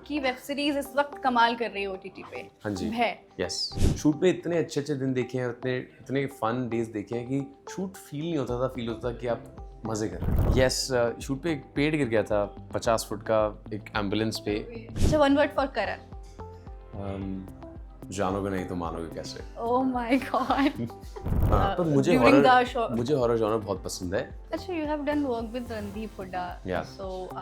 आपकी web series इस वक्त कमाल कर रही है ओटीटी पे। हाँ जी। है यस, शूट पे इतने अच्छे अच्छे दिन देखे हैं, इतने इतने फन डेज देखे हैं कि शूट फील नहीं होता था, फील होता था कि आप मजे कर रहे हैं। यस, शूट पे एक पेड़ गिर गया था 50 फुट का एक एम्बुलेंस पे। अच्छा, वन वर्ड फॉर करण। जानोगे नहीं तो मानोगे कैसे। Oh my God. हाँ, पर मुझे during the हॉरर show- मुझे हॉरर जॉनर बहुत पसंद है। अच्छा, you have done work with Randeep Hooda. Yeah. सो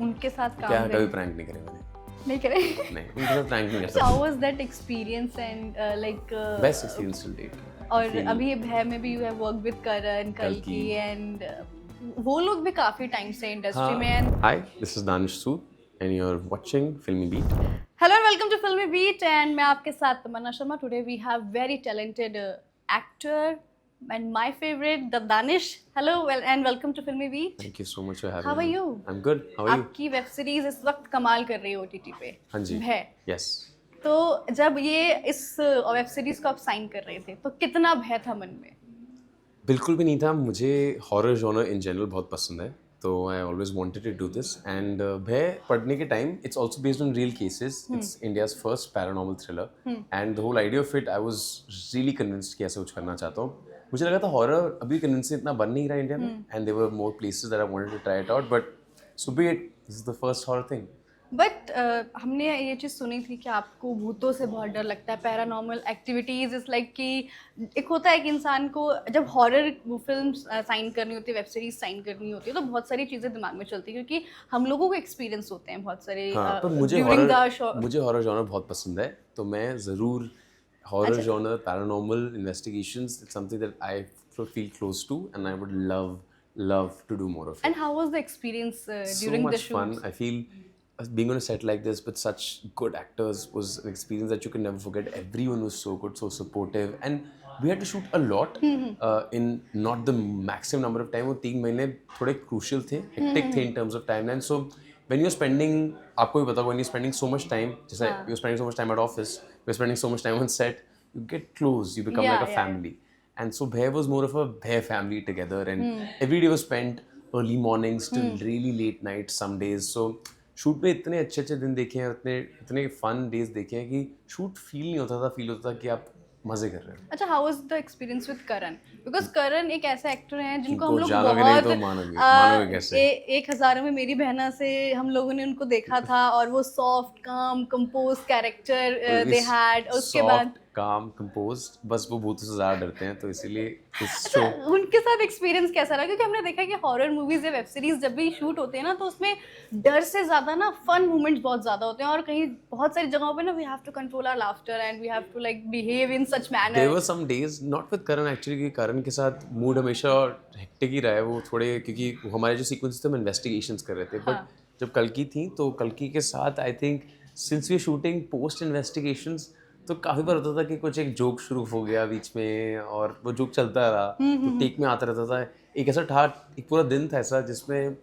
उनके साथ क्या काम कभी प्रैंक नहीं करे मैंने। नहीं करे। नहीं, उनके साथ प्रैंक नहीं कर So सकता। how was that experience and like best experience till date. और अभी ये भय में भी you have work with Karan कल्कि एंड वो लोग भी काफी टाइम से इंडस्ट्री में and hi, this is Danish Sood and you are watching Filmi Beat. Hello and welcome to Filmi Beat and मैं आपके साथ Tamanna Sharma. Today we have very talented actor and my favorite the Danish. Hello and welcome to Filmy Beat. Thank you so much for having How are me. you? I am good, how are you? आपकी web series इस वक्त कमाल कर रही है OTT पे। हाँ जी। है। यस, तो जब ये इस वेब सीरीज को आप साइन कर रहे थे तो कितना भय था मन में? बिल्कुल भी नहीं था। मुझे हॉरर जॉनर इन जनरल बहुत पसंद है, तो I always wanted to do this. And Bhay पढ़ने के time it's also based on real cases. It's India's first paranormal thriller and the whole idea of it I was really convinced कि ऐसा कुछ करना चाहता हूँ। मुझे लगा था हॉरर अभी कन्विंसिंग इतना बन नहीं रहा इंडिया में, and there were more places that I wanted to try it out, but so be it, this is the first horror thing. But हमने ये चीज़ सुनी थी कि आपको भूतों से बहुत डर लगता है, पैरानॉर्मल एक्टिविटीज़ इज लाइक कि एक होता है कि इंसान को जब हॉरर फिल्म साइन करनी होती है, वेब सीरीज साइन करनी होती है, तो बहुत सारी चीज़ें दिमाग में चलती है क्योंकि हम लोगों को एक्सपीरियंस होते हैं बहुत सारे हाँ, पर ड्यूरिंग द शो। मुझे हॉरर जॉनर बहुत पसंद है, तो मैं ज़रूर horror genre, paranormal investigations, it's something that I feel close to and I would love to do more of it. And how was the experience So during the much fun. Shoot? I feel being on a set like this with such good actors was an experience that you can never forget. Everyone was so good, so supportive, and we had to shoot a lot in not the maximum number of time. वो 3 महीने थोड़े crucial थे, hectic थे in terms of timeline. So when you're spending, आपको भी पता होगा, when you're spending so much time, जैसे you're spending so much time at office, you're spending so much time on set, you get close, you become like a family. And so Bhay was more of a Bhay family together, and every day was spent early mornings till really late nights some days. So shoot पे इतने अच्छे अच्छे दिन देखे हैं, इतने इतने fun days देखे हैं कि शूट फील नहीं होता था, फील होता था कि आप मजे कर रहे हो। अच्छा, how was the experience with Karan? Because Karan एक ऐसा एक्टर है जिनको हम जिनको लोग जानोगे नहीं बहुत तो मानोगे कैसे। 1000 में मेरी बहना से हम लोगों ने उनको देखा था और वो सॉफ्ट काम कंपोज कैरेक्टर दे हैड। उसके बाद काम कंपोज्ड, बस वो भूतों से ज़्यादा डरते हैं, तो इसीलिए इस शो उनके साथ एक्सपीरियंस कैसा रहा? क्योंकि हमने देखा कि हॉरर मूवीज या वेब सीरीज जब भी शूट होते हैं ना, तो उसमें डर से ज्यादा ना फन मोमेंट्स बहुत ज्यादा होते हैं, और कहीं बहुत सारी जगहों पे ना we have to control our laughter and we have to like behave in such their manner. Were some days not with Karan actually, कि करण के साथ मूड हमेशा हेक्टिक ही रहा है। वो थोड़े, क्योंकि हमारे जो सीक्वेंस थे हम इन्वेस्टिगेशंस कर रहे थे, बट जब कल्कि थी तो कल्कि के साथ I think since we shooting post investigations, तो काफ़ी बार होता था कि कुछ एक जोक शुरू हो गया बीच में और वो जोक चलता रहा, तो टेक में आता रहता था। एक ऐसा था, एक पूरा दिन था ऐसा जिसमें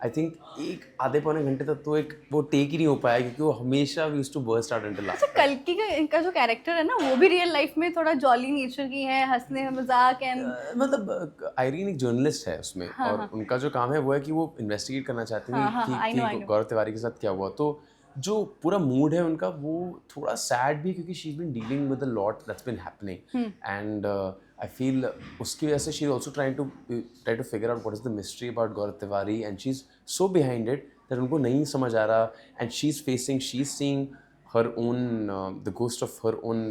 आई थिंक एक आधे पौने घंटे तक तो एक वो टेक ही नहीं हो पाया, क्योंकि वो हमेशा we used to burst out into laughter. कल्कि का इनका जो कैरेक्टर है ना, वो भी रियल लाइफ में थोड़ा जॉली नेचर की है, हंसने मजाक एंड मतलब आयरीन एक जर्नलिस्ट है उसमें, और उनका जो काम है वो है कि वो इन्वेस्टिगेट करना चाहती थी कि गौरव तिवारी के साथ क्या हुआ। तो जो पूरा मूड है उनका वो थोड़ा सैड भी, क्योंकि she is been dealing with a lot that's been happening, and I feel उसकी वजह से she is also try to figure out what is the mystery about Gaurav Tiwari, and she is so behind it that उनको नहीं समझ आ रहा, and she is seeing her own the ghost of her own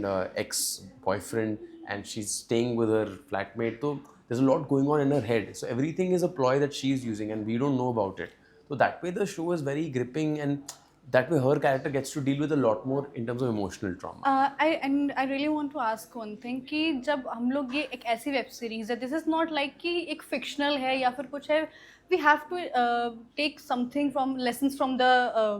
ex-boyfriend, and she's staying with her flatmate. So there's a lot going on in her head, so everything is a ploy that she's using and we don't know about it. So that way the show is very gripping, and that way her character gets to deal with a lot more in terms of emotional trauma. I really want to ask one thing कि जब हम लोग ये एक ऐसी web series है, this is not like कि एक फिक्शनल है या फिर कुछ है, we have to take something from lessons from the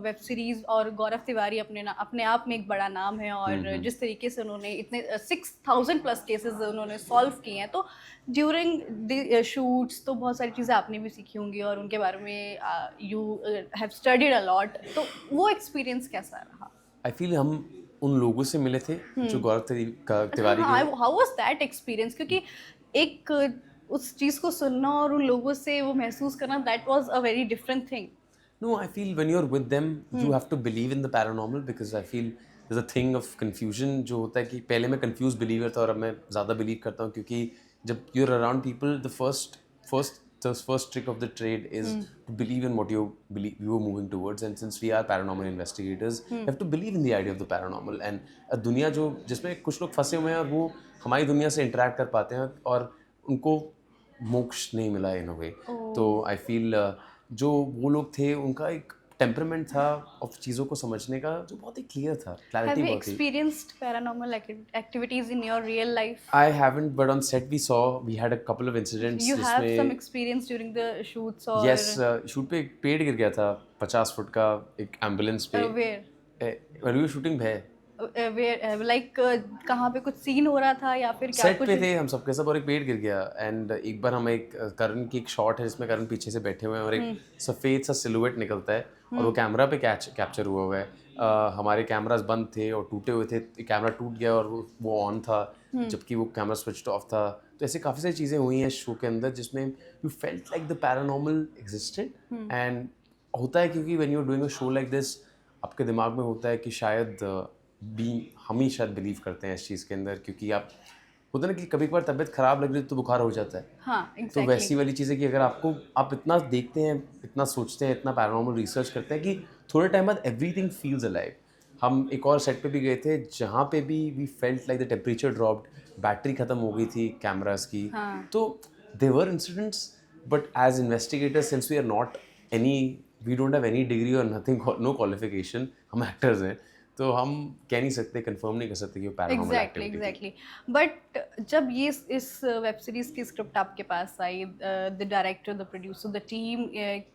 web series. और गौरव तिवारी अपने आप में एक बड़ा नाम है, और जिस तरीके से उन्होंने इतने 6000 प्लस केसेस उन्होंने सॉल्व किए हैं, तो ड्यूरिंग द शूट्स तो बहुत सारी चीज़ें आपने भी सीखी होंगी और उनके बारे में you have studied a lot, तो वो एक्सपीरियंस कैसा रहा? I feel हम उन लोगों से मिले थे जो गौरव तिवारी के। How was that experience? क्योंकि एक उस चीज़ को सुनना और उन लोगों से वो महसूस करना, that was a very different thing. No, I feel when you're with them, you have to believe in the paranormal because I feel there's a thing of confusion जो होता है कि पहले मैं confused believer था और अब मैं ज़्यादा believe करता हूँ क्योंकि जब you're around people, the first trick of the trade is to believe in what you're moving towards, and since we are paranormal investigators, you have to believe in the idea of the paranormal and a दुनिया जो जिसमें कुछ लोग फंसे हुए हैं और वो हमारी दुनिया से interact कर पाते हैं और उनको मोक्ष नहीं मिला इन अ वे. तो आई फील जो वो लोग थे उनका एक टेम्परामेंट था ऑफ चीज़ों को समझने का जो बहुत ही क्लियर था, क्लैरिटी बहुत थी. experienced paranormal activities in your real life? I haven't, but on set we had a couple of incidents. You have some experience during the shoots or? Yes, shoot पे एक पेड़ गिर गया था 50 फुट का एक एम्बुलेंस पे. Where? When we were shooting है like कहाँ पे कुछ सीन हो रहा था या फिर क्या सेट कुछ? पे थे हम सबके सब और एक पेड़ गिर गया. एंड एक बार हम एक करण की एक शॉट है जिसमें करण पीछे से बैठे हुए हैं और एक सफ़ेद सा सिलुएट निकलता है और वो कैमरा पे कैप्चर हुआ है. हमारे कैमरास बंद थे और टूटे हुए थे. कैमरा टूट गया और वो ऑन था जबकि वो कैमरा स्विच्ड ऑफ था. तो ऐसे काफ़ी सारी चीज़ें हुई हैं शो के अंदर जिसमें you felt like the paranormal existed. And होता है क्योंकि when you are doing a show like this आपके दिमाग में होता है कि शायद हम ही शायद बिलीव करते हैं इस चीज़ के अंदर क्योंकि आप होता है ना कि कभी कभार तबीयत ख़राब लग रही है तो बुखार हो जाता है. हाँ, exactly. तो वैसी वाली चीज़ है कि अगर आप इतना देखते हैं, इतना सोचते हैं, इतना पैरानॉर्मल रिसर्च करते हैं कि थोड़े टाइम बाद एवरीथिंग फील्स अलाइव. हम एक और सेट पे भी गए थे जहाँ पे भी we felt like the temperature dropped, battery ख़त्म हो गई थी कैमरास की. तो there were incidents but as investigators since we don't have any degree और नथिंग, नो क्वालिफिकेशन, हम एक्टर्स हैं तो हम कह नहीं सकते, कंफर्म नहीं कर सकते कि वो पैरानॉर्मल एक्टिविटी. एग्जैक्टली. बट जब ये इस वेब सीरीज की स्क्रिप्ट आपके पास आई, the director, the producer, the team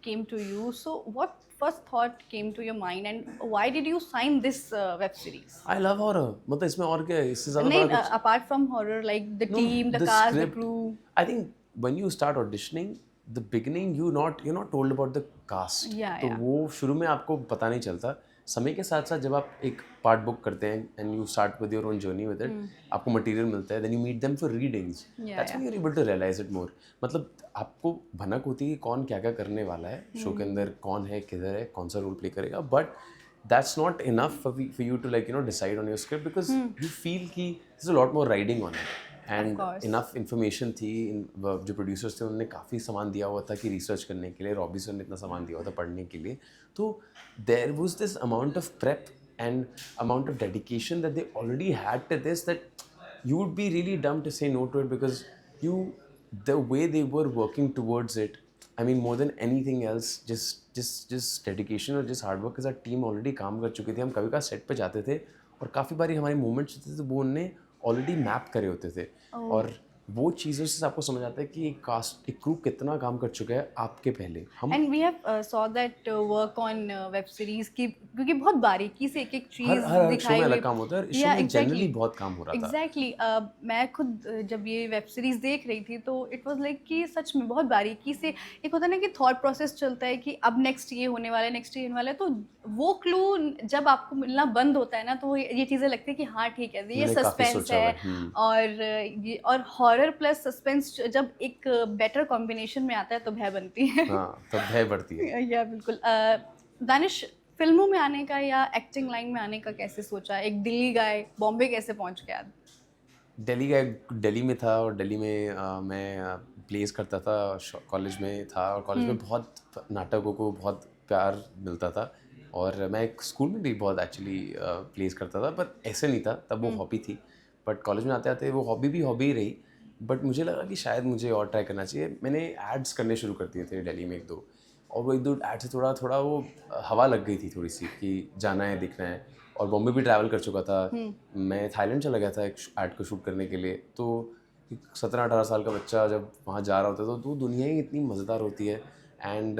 came to you, so what first thought came to your mind and why did you sign this web series? I love horror. मतलब इसमें और क्या है, इससे ज़्यादा नहीं, बड़ा कुछ apart from horror, like the team, the cast, the crew. I think when you start auditioning the beginning you're not told about the cast. तो वो शुरू में आपको पता नहीं चलता. समय के साथ साथ जब आप एक पार्ट बुक करते हैं and you start with your own journey with it, आपको मटेरियल मिलता है, then you meet them for readings, that's when you are able to realise it more. मतलब आपको भनक होती है कि कौन क्या क्या करने वाला है शो के अंदर, कौन है, किधर है, कौन सा रोल प्ले करेगा. But that's not enough for you to like decide on your script because you feel कि there's a lot more riding on it. And enough information थी. जो प्रोड्यूसर्स थे उन्होंने काफ़ी सामान दिया हुआ था कि रिसर्च करने के लिए. रॉबी सर ने इतना सामान दिया हुआ था पढ़ने के लिए. तो there was this amount of prep and amount of dedication that they already had to this that you would be really dumb to say no to it because the way they were working towards it, I mean more than anything else, जिस dedication और जिस hard work के साथ team already काम कर चुकी थी. हम कभी कभार सेट पे जाते थे और काफ़ी बारी हमारे मूवमेंट्स होते थे तो वो उनने ऑलरेडी मैप करे होते थे. और वो चीज़ों से आपको समझ आता है कि एक क्रू कितना काम कर चुका है आपके पहले. Hmm and we have saw that work on web series की, क्योंकि बहुत बारीकी से एक एक चीज़ दिखाई हुई. अलग काम होता है. इस शो में जनरली बहुत काम हो रहा था. एग्जैक्टली. मैं खुद जब ये वेब सीरीज देख रही थी तो इट वाज लाइक कि सच में बहुत बारीकी से एक होता है ना कि थॉट प्रोसेस चलता है कि अब नेक्स्ट ये होने वाला है, नेक्स्ट ये होने वाला है. तो वो क्लू जब आपको मिलना बंद होता है ना तो ये चीज़ें लगती है कि हाँ ठीक है, ये सस्पेंस है. और हॉरर प्लस सस्पेंस जब एक बेटर कॉम्बिनेशन में आता है तो भय बनती है. हाँ, तब भय बढ़ती है. या बिल्कुल. दानिश, फिल्मों में आने का या एक्टिंग लाइन में आने का कैसे सोचा? एक दिल्ली गाय बॉम्बे कैसे पहुंच गया? दिल्ली गाय दिल्ली में था और दिल्ली में मैं प्लेस करता था, कॉलेज में था और कॉलेज में बहुत नाटकों को बहुत प्यार मिलता था. और मैं एक स्कूल में भी बहुत एक्चुअली प्लेस करता था, पर ऐसे नहीं था तब, वो हॉबी थी. बट कॉलेज में आते आते वो हॉबी ही रही. बट मुझे लगा कि शायद मुझे और ट्राई करना चाहिए. मैंने एड्स करने शुरू कर दिए थे दिल्ली में एक दो, और वो एक दो एड से थोड़ा वो हवा लग गई थी थोड़ी सी कि जाना है, दिखना है. और बॉम्बे भी ट्रैवल कर चुका था. मैं थाईलैंड चला गया था एक एड को शूट करने के लिए. तो 17-18 साल का बच्चा जब वहाँ जा रहा होता था तो दुनिया ही इतनी मज़ेदार होती है. एंड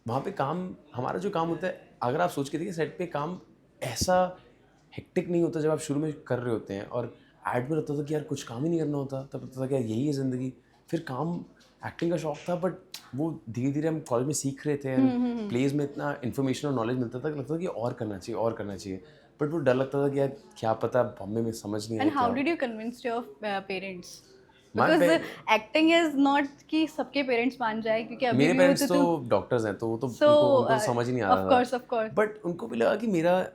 वहाँ पे काम, हमारा जो काम होता है, अगर आप सोच के देखिए सेट पे काम ऐसा हेक्टिक नहीं होता जब आप शुरू में कर रहे होते हैं. और ऐड में लगता था कि यार कुछ काम ही नहीं करना होता, तब लगता था कि यार यही है ज़िंदगी. फिर काम, एक्टिंग का शौक था बट वो धीरे धीरे हम कॉलेज में सीख रहे थे. प्लेज में इतना इन्फॉर्मेशन और नॉलेज मिलता था कि लगता था कि और करना चाहिए. बट वो डर लगता था कि यार क्या पता बॉम्बे में समझ नहीं आए. And how did you convince your parents? My because parents, acting is not कि सबके पेरेंट्स मान जाए, क्योंकि अभी मेरे भी पेरेंट्स होते तो डॉक्टर्स हैं, तो वो तो सो उनको समझ ही नहीं आ ऑफ रहा कोर्स था, ऑफ कोर्स बट उनको भी लगा कि मेरा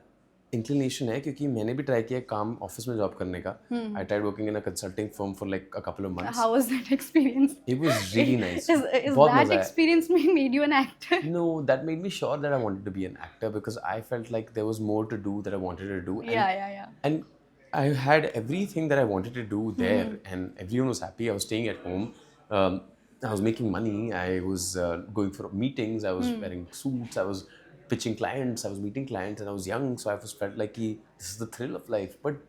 इंक्लिनेशन है, क्योंकि मैंने भी ट्राई किया काम ऑफिस में जॉब करने का. I tried working in a consulting firm for like a couple of months. How was that experience? It was really nice. Is बहुत that मजा आया. experience made you an actor? No, that made me sure that I wanted to be an actor, because I felt like there was more to do that I wanted to do. Yeah. And I had everything that I wanted to do there, and everyone was happy. I was staying at home. Um, I was making money. I was going for meetings. I was wearing suits. I was pitching clients. I was meeting clients, and I was young, so I was felt like this is the thrill of life. But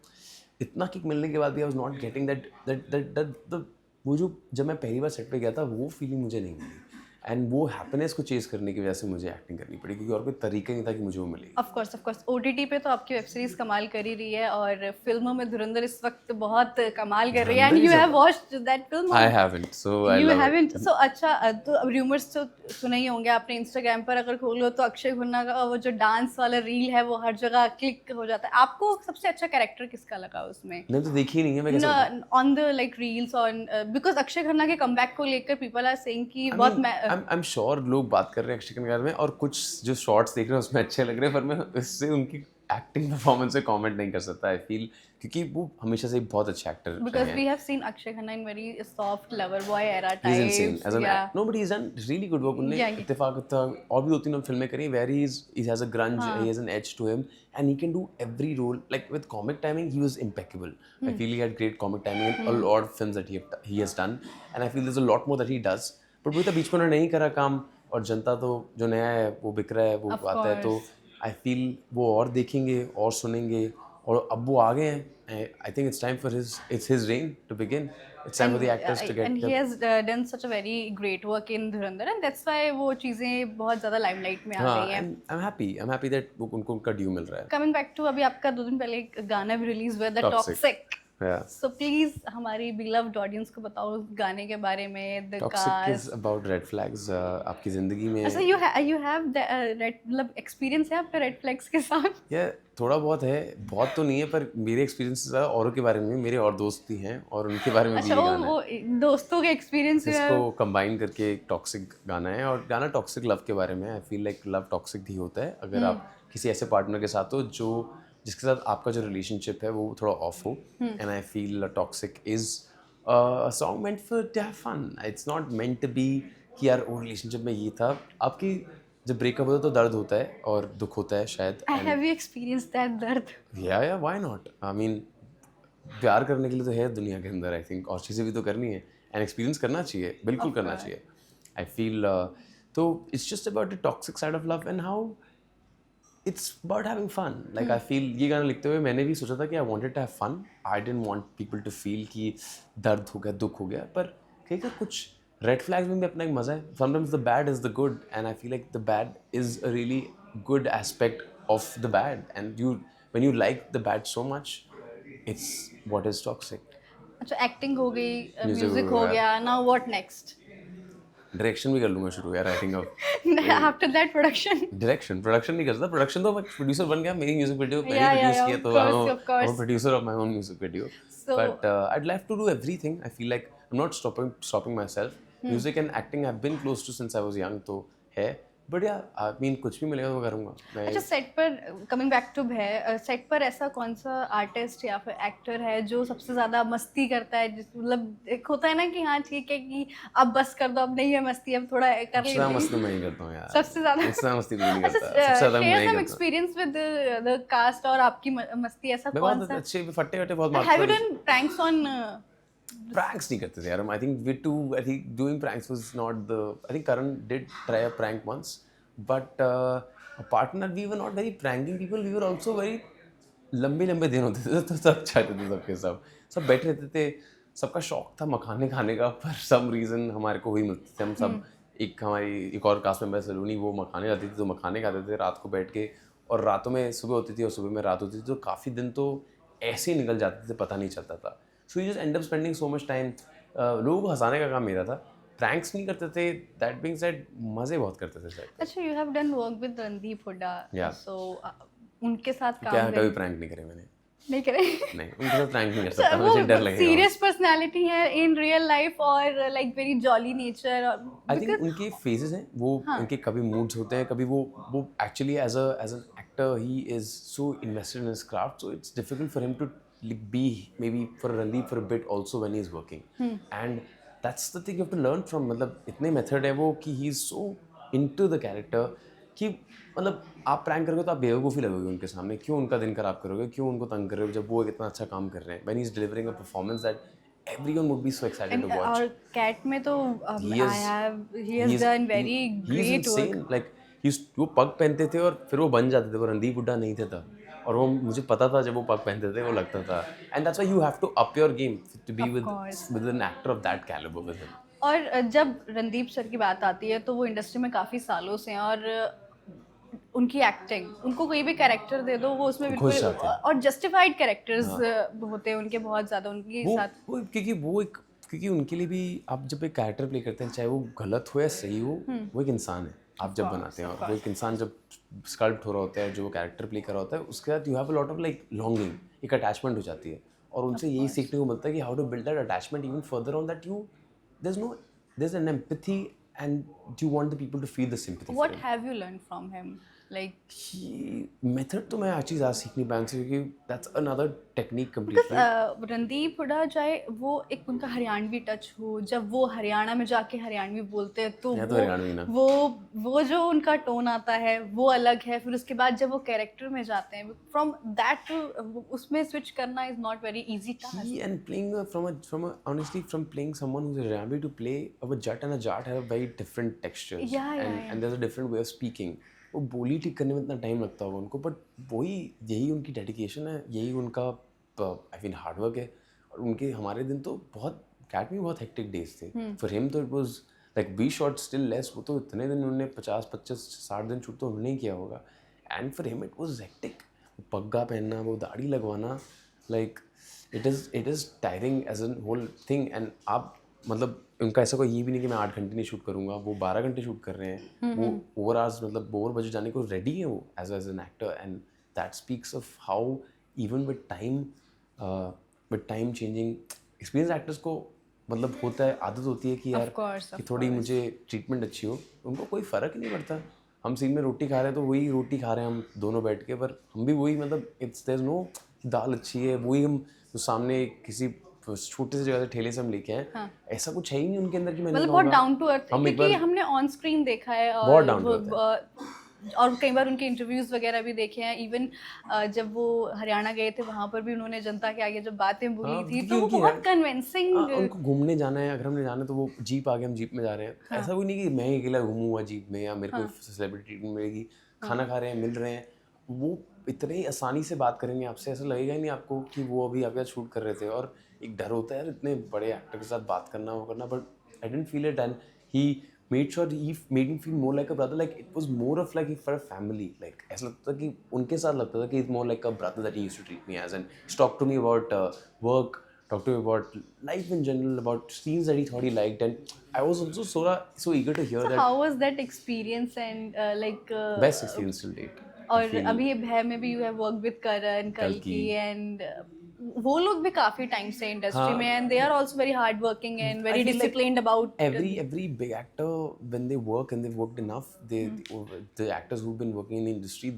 इतना kick मिलने के बाद भी I was not getting that वो जो जब मैं पहली बार सेट पे गया था, वो फीलिंग मुझे नहीं मिली. एंड वो हैप्पीनेस को चेज करने की वजह से मुझे एक्टिंग करनी पड़ी, क्योंकि और कोई तरीका नहीं था कि मुझे वो मिले. ऑफ कोर्स ओटीटी पे तो आपकी वेब सीरीज कमाल कर ही रही है, और फिल्मों में धुरंधर इस वक्त बहुत कमाल कर रही है. And you have watched that film? I haven't, so I you love haven't. So अच्छा, तो रूमर्स तो सुने ही होंगे आपने. इंस्टाग्राम पर अगर खोलो तो अक्षय खन्ना का वो जो डांस वाला रील है वो हर जगह क्लिक हो जाता है. आपको सबसे अच्छा कैरेक्टर किसका लगा उसमें? मैंने तो देखी नहीं है, मैं कैसे बताऊं? On the like reels on, because Akshay Khanna के कमबैक को लेकर पीपल आर सेइंग कि बहुत आई एम श्योर लोग बात कर रहे हैं अक्षय खन्ना में, और कुछ जो शॉर्ट्स देख रहे हैं उसमें अच्छे लग रहे हैं, पर मैं इससे उनकी एक्टिंग परफॉर्मेंस से कमेंट नहीं कर सकता. आई फील क्योंकि वो हमेशा से बहुत अच्छे एक्टर रहे हैं. because we have seen Akshay Khanna in very soft lover boy era He's types. insane as an Yeah. no, but he's done really good work. उन्होंने Yeah. इत्तेफाक और भी 2-3 फिल्में करी where he has a grunge, he has an edge to him, and he can do every role. Like with comic timing, he was impeccable. I feel he had great comic timing in a lot of films that he has done, and I feel there's a lot more that he does. But वो तो बीच में उन्होंने नहीं करा काम, और जनता तो जो नया है वो बिक रहा है, वो आता है, तो आई फील वो और देखेंगे और सुनेंगे, और अब वो आ गए हैं. I think it's time for his reign to begin. It's time for the actors to get. And he has done such a very great work in Dhurandhar, and that's why वो चीजें बहुत ज़्यादा limelight में आ गई हैं. I'm happy that उनको उनका due मिल रहा है. Coming back to अभी आपका 2 दिन पहले एक गाना भी रिलीज हुआ, The Toxic. Yeah. So please हमारी beloved audience को बताओ उस गाने के बारे में. The Toxic is about red flags. आपकी जिंदगी में. अच्छा, you have the red, मतलब experience है आपका red flags के साथ? Yeah, थोड़ा बहुत है, बहुत तो नहीं है, पर मेरे एक्सपीरियंस से ज़्यादा औरों के बारे में, मेरे और दोस्त भी हैं और उनके बारे में भी ये गाना है. अच्छा, दोस्तों के एक्सपीरियंस इसको कंबाइन करके एक टॉक्सिक गाना है, और गाना टॉक्सिक लव के बारे में. I feel like love toxic ही होता है अगर आप किसी ऐसे पार्टनर के साथ हो जिसके साथ आपका जो रिलेशनशिप है वो थोड़ा ऑफ हो. And I feel toxic is a song meant for to have fun. It's not meant to be कि यार वो रिलेशनशिप में ये था. आपकी जब ब्रेकअप होता है तो दर्द होता है और दुख होता है शायद. हैव यू एक्सपीरियंस दैट दर्द? या व्हाई नॉट. आई मीन प्यार करने के लिए तो है दुनिया के अंदर, आई थिंक, और चीज़ें भी तो करनी है, एंड एक्सपीरियंस करना चाहिए, बिल्कुल करना चाहिए. आई फील तो it's just about the toxic side of love and how it's about having fun. Like I feel ये गाना लिखते हुए मैंने भी सोचा था कि I wanted to have fun. I didn't want people to feel कि दर्द हो गया, दुख हो गया, पर कहीं का कुछ रेड फ्लैग्स में भी अपना एक मज़ा है. Sometimes the bad is the good, and I feel like the bad is a really good aspect of the bad, and when you like the bad so much, it's what is toxic. अच्छा, acting हो गई, Music music हो हो गया. गया, now what next? Direction भी कर लूँगा शुरू यार, writing of. After that production? Production नहीं करता. प्रोडक्शन तो मैं प्रोड्यूसर बन गया. मेरी म्यूजिक वीडियो मैंने प्रोड्यूस किया, तो I am producer of my own music video. But I'd love to do everything. I feel like I'm not stopping myself. Music and acting I've been close to since I was young, तो है. But यार I mean कुछ भी मिलेगा तो करूँगा मैं. अच्छा, सेट पर कमिंग बैक टू भय, सेट पर ऐसा कौन सा आर्टिस्ट या फिर एक्टर है जो सबसे ज़्यादा मस्ती करता है? मतलब एक होता है ना कि हाँ ठीक है कि अब बस कर दो, अब नहीं है मस्ती, अब थोड़ा कर लीजिए. इतना मस्ती मैं नहीं करता हूँ यार. सबसे ज़्यादा इतना मस्ती नहीं करता. सबसे ज़्यादा मैं नहीं करता. एक्सपीरियंस विद द कास्ट और आपकी मस्ती, ऐसा कौन सा? अच्छे फट्टे बहुत मारता have you done pranks on? Pranks नहीं करते थे यार. I think doing pranks was not the. I think Karan did try a prank once, but apart from that we were not very pranking people. We were also very लंबे दिन होते थे तो सब चाहते थे सबके सब बैठे रहते थे. सबका शौक था मखाने खाने का, पर सम रीज़न हमारे को वही मिलते थे. हम सब हमारी एक और कास्ट मेंबर सलोनी, वो मखाने खाती थी, तो मखाने खाते थे रात को बैठ के, और रातों में सुबह होती थी और सुबह में रात होती थी, तो काफ़ी दिन तो ऐसे ही निकल जाते थे, पता नहीं चलता था. So you just and up spending so much time. लोगों को हंसाने का काम मेरा था, प्रैंक्स नहीं करते थे. दैट बीइंग सेड मज़े बहुत करते थे सर. अच्छा, you have done work with Randeep Hooda, Yeah. सो उनके साथ काम क्या कभी प्रैंक नहीं करे मैंने. नहीं करे नहीं, उनके साथ प्रैंक नहीं कर सकता, वो मुझे डर लगेगा। सीरियस पर्सनालिटी है इन रियल लाइफ और लाइक वेरी जॉली नेचर और आई थिंक उनके फेजेस हैं वो, उनके कभी मूड्स होते हैं, कभी वो एक्चुअली एज एन एक्टर ही is so invested in his craft, so it's difficult for him to be maybe for Randeep for a bit also when he is working, and that's the thing you have to learn from, मतलब इतने method है वो कि he is so into the character कि मतलब आप prank करोगे तो आप बेवकूफ़ी लगोगे उनके सामने, क्यों उनका दिन खराब करोगे, क्यों उनको तंग कर रहे हो जब वो इतना अच्छा काम कर रहे हैं, when he is delivering a performance that everyone would be so excited to watch. और कैट में तो He I is have he has done very he is great work. insane. Like वो पग पहनते थे और फिर वो बन जाते थे, वो रणदीप हुड्डा नहीं थे तब, और वो मुझे पता था जब वो पग पहनते थे वो लगता था, and that's why you have to up your game to be Of with course. an actor of that caliber with him. और जब रणदीप सर की बात आती है तो वो इंडस्ट्री में काफ़ी सालों से हैं और उनकी एक्टिंग, उनको कोई भी कैरेक्टर दे दो वो उसमें घुस बिल्कुल, जाते हैं। और जस्टिफाइड कैरेक्टर्स होते हैं उनके बहुत ज़्यादा उनके साथ। क्योंकि उनके लिए भी आप जब एक कैरेक्टर प्ले करते हैं, चाहे वो गलत हो या सही हो, वो एक इंसान है आप जब बनाते हैं, और वो एक इंसान जब स्कल्प्ट हो रहा होता है, जो कैरेक्टर प्ले कर रहा होता है, उसके बाद you have a lot of like longing, एक अटैचमेंट हो जाती है, और उनसे यही सीखने को मिलता है कि how to build that attachment even further on, that you there is an empathy and you want the people to feel the sympathy. What have you learn from him? Like method तो मैं actually ज़्यादा सीख नहीं पाया उनसे, क्योंकि that's another technique completely. Randeep Hooda चाहे वो एक उनका हरियाणवी टच हो, जब वो हरियाणा में जाके हरियाणवी बोलते हैं तो मैं तो हरियाणवी ना। वो जो उनका टोन आता है वो अलग है, फिर उसके बाद जब वो कैरेक्टर में जाते हैं फ्रॉम दैट टू उसमें स्विच करना is not very easy task. And playing honestly, from playing someone who's Haryanvi to play a Jat, and a Jat have very different textures. And there's a different way of speaking. वो बोली ठीक करने में इतना time लगता होगा उनको, but वही यही उनकी डेडिकेशन है, यही उनका आई मीन हार्डवर्क है, और उनके हमारे दिन तो बहुत कैट में बहुत हेक्टिक डेज थे, फॉर हिम तो it was like we shot still less, वो तो इतने दिन उन्होंने 50-55-60 दिन शूट तो उन्होंने ही किया होगा, and for him it was hectic, पग्गा पहनना, वो दाढ़ी लगवाना, like it is tiring as an whole thing, and आप मतलब उनका ऐसा कोई ये भी नहीं कि मैं 8 घंटे नहीं शूट करूँगा, वो 12 घंटे शूट कर रहे हैं, वो ओवर आवर्स मतलब ओवर बजट जाने को रेडी है वो as an actor, and that speaks of how even with time changing experience actors को मतलब होता है, आदत होती है कि यार कि थोड़ी मुझे ट्रीटमेंट अच्छी हो, उनको कोई फ़र्क ही नहीं पड़ता, हम सीन में रोटी खा रहे हैं तो वही रोटी खा रहे हैं हम दोनों बैठ के, पर हम भी वही मतलब इट्स देयर नो दाल अच्छी है, वही हम तो सामने किसी छोटे से जगह से ठेले से हम लेके आए, ऐसा कुछ है ही नहीं उनके अंदर कि मैंने मतलब बहुत डाउन टू अर्थ, क्योंकि हमने ऑन स्क्रीन देखा है और कई बार उनके इंटरव्यूज वगैरह भी देखे हैं, इवन जब वो हरियाणा गए थे वहाँ पर भी उन्होंने जनता के आगे जब बातें बोली थी तो वो बहुत कन्विंसिंग। उनको घूमने जाना है, अगर हमने जाना है तो वो जीप आ गया, हम जीप में जा रहे हैं, ऐसा कोई नहीं कि मैं ही अकेला घूमूंगा जीप में या मेरे को सेलिब्रिटी ट्रीटमेंट मिलेगी, खाना खा रहे हैं, मिल रहे हैं, वो इतने ही आसानी से बात करेंगे आपसे, ऐसा लगेगा ही नहीं आपको कि वो अभी आपके साथ शूट कर रहे थे, और एक डर होता है यार इतने बड़े एक्टर के साथ बात करना वो करना, but I didn't feel it, and he made sure he made me feel more like a brother, like it was more of like for a family, like ऐसा लगता था कि उनके साथ लगता था कि it's more like a brother that he used to treat me as, and talk to me about work, talk to me about life in general, about scenes that he thought he liked, and I was also so eager to hear so that. how was that experience and Best experience till date. और अभी भय में भी you have work with Karan कल्कि and वो लोग भी काफी टाइम से इंडस्ट्री में and they are also very hard working and very disciplined about every big actor when they work and they've worked enough, the actors who've been working in the industry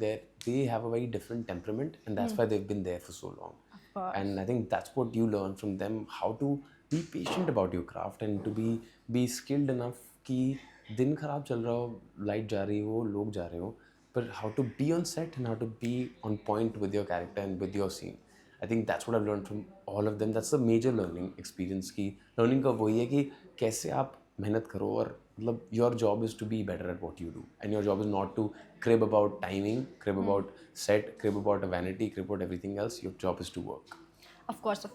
they have a very different temperament, and that's why they've been there for so long. And I think that's what you learn from them, how to be patient about your craft and to be skilled enough कि दिन खराब चल रहा हो, light जा रही हो, लोग जा रहे हो, but how to be on set and how to be on point with your character and with your scene. I think that's what I've learned from all of them. That's the major learning experience की learning का वही है कि कैसे आप मेहनत करो, और मतलब your job is to be better at what you do, and your job is not to crib about timing, crib about set, crib about a vanity, crib about everything else. Your job is to work. Of course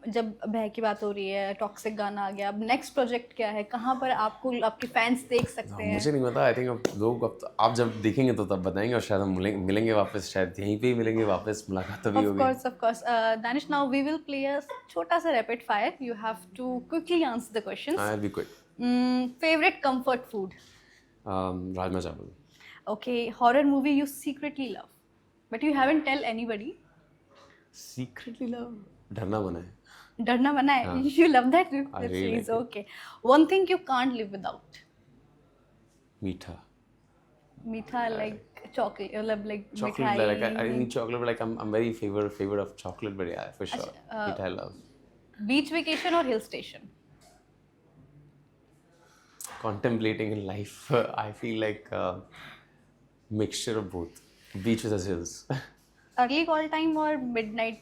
जब भय की बात हो रही है, toxic गाना आ गया, अब नेक्स्ट प्रोजेक्ट क्या है, कहाँ पर आपको आपके फैंस देख सकते हैं? मुझे नहीं पता, आई थिंक लोग आप जब देखेंगे तो तब बताएंगे, और शायद हम मिलेंगे वापस, शायद यहीं पे ही मिलेंगे वापस, मुलाकात तभी होगी। Of course Danish, now we will play a छोटा सा rapid fire, you have to quickly answer the questions. I will be quick. Favourite comfort food? Rajma chawal. Okay, horror movie you secretly love but you haven't tell anybody? Secretly love डरना बना है. डरना बना है. You love that web I really series. like it. Okay. One thing you can't live without. मीठा. मीठा like chocolate, like Chocolate मिठाई. like I need chocolate, but like I'm very favorite of chocolate, but yeah, for sure. मीठा I love. Beach vacation or hill station? Contemplating in life, I feel like mixture of both. Beaches as hills. Early call time or midnight?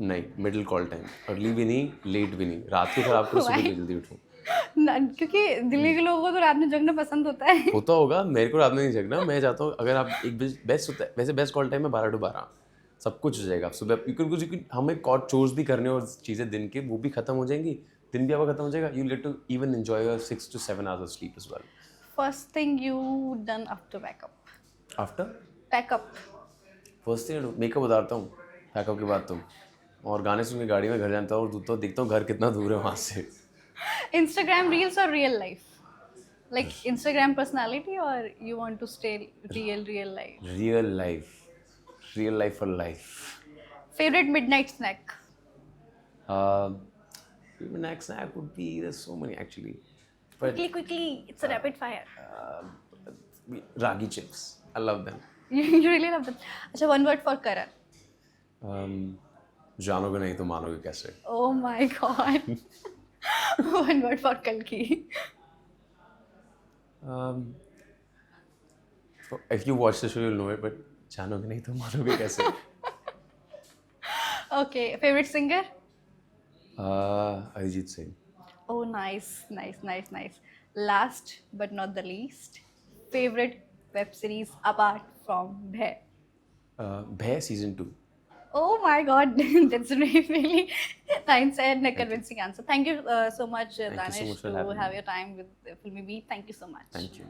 नहीं, middle call time. Early भी नहीं, late भी नहीं. रात को खराब करो, सुबह जल्दी उठो. क्योंकि दिल्ली के लोगों को तो रात में जगना पसंद होता है. होता होगा, मेरे को रात में नहीं जगना. मैं जाता हूँ, अगर आप एक बजे बेस्ट होता है. वैसे बेस्ट कॉल टाइम है 12 to 12. सब कुछ हो जाएगा. आप सुबह क्योंकि हमें कॉट चोर्स भी करने और चीज़ें दिन के वो भी खत्म हो जाएंगी. दिन भी आपका खत्म हो जाएगा. You get to even enjoy your 6 to 7 hours of sleep as well. First thing you done after backup? After Backup. First thing makeup उतारता हूँ पैकअप के बाद तो, और गाने सुन के गाड़ी में घर जाता हूँ और देखता हूँ घर कितना दूर है वहाँ से. Instagram reels or real life? Like Instagram personality or you want to stay real life? Real life for life. Favorite midnight snack? Next snack would be, there's so many actually, but Quickly, it's a rapid fire. ragi chips, I love them. You really love them. अच्छा, one word for Karan. जानोगे नहीं तो मानोगे कैसे. Oh my god. One word for Kalki. If you watch the show you'll know it, but जानोगे नहीं तो मानोगे कैसे. Okay, favorite singer? Arijit Singh. Oh, nice. Last but not the least, favorite web series apart from Bhay? Bhay season 2. Oh my god, that's really nice and a convincing answer. Thank you so much, Thank you so Danish, much for to having have me. your time with Filmy Beat. Thank you so much. Thank you.